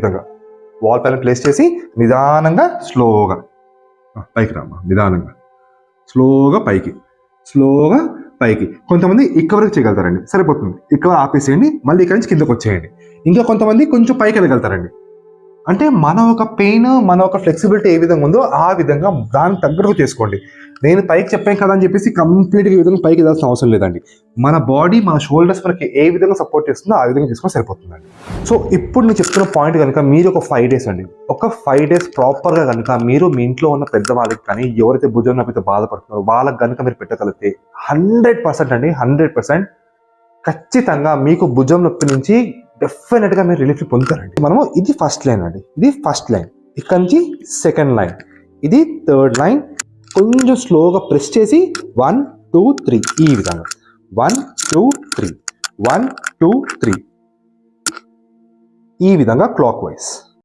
విధంగా వాల్ పైన ప్లేస్ చేసి నిదానంగా స్లోగా పైకి రామ్మా, నిదానంగా స్లోగా పైకి. కొంతమంది ఇక్కడ వరకు చేయగలుగుతారండి, సరిపోతుంది. ఇక్కడ ఆపేసేయండి, మళ్ళీ ఇక్కడ నుంచి కిందకు వచ్చేయండి. ఇంకా కొంతమంది కొంచెం పైకి వెళ్ళగలుగుతారండి. అంటే మన ఒక పెయిన్, మన ఒక ఫ్లెక్సిబిలిటీ ఏ విధంగా ఉందో ఆ విధంగా దానికి తగ్గట్టుగా చేసుకోండి. నేను పైకి చెప్పాను కదా అని చెప్పేసి కంప్లీట్గా ఈ విధంగా పైకి వెళ్ళాల్సిన అవసరం లేదండి. మన బాడీ, మన షోల్డర్స్ మనకి ఏ విధంగా సపోర్ట్ చేస్తుందో ఆ విధంగా చేసుకొని సరిపోతుందండి. సో ఇప్పుడు నేను చెప్తున్న పాయింట్ కనుక మీరు ఒక 5 days అండి, ఒక 5 days ప్రాపర్గా కనుక మీరు మీ ఇంట్లో ఉన్న పెద్దవాళ్ళకి కానీ ఎవరైతే భుజం నొప్పితో బాధపడుతున్నారో వాళ్ళకి కనుక మీరు పెట్టగలిగితే 100% అండి, 100% ఖచ్చితంగా మీకు భుజం నొప్పి నుంచి డెఫినెట్గా మీరు రిలీఫ్ పొందుతారండి. మనము ఇది ఫస్ట్ లైన్ అండి, ఇది ఫస్ట్ లైన్, ఇక్కడ నుంచి సెకండ్ లైన్, ఇది థర్డ్ లైన్. కొంచెం స్లోగా ప్రెస్ చేసి 1 2 3 ఈ విధంగా 1 2 3 1 2 3 ఈ విధంగా క్లాక్ వైజ్.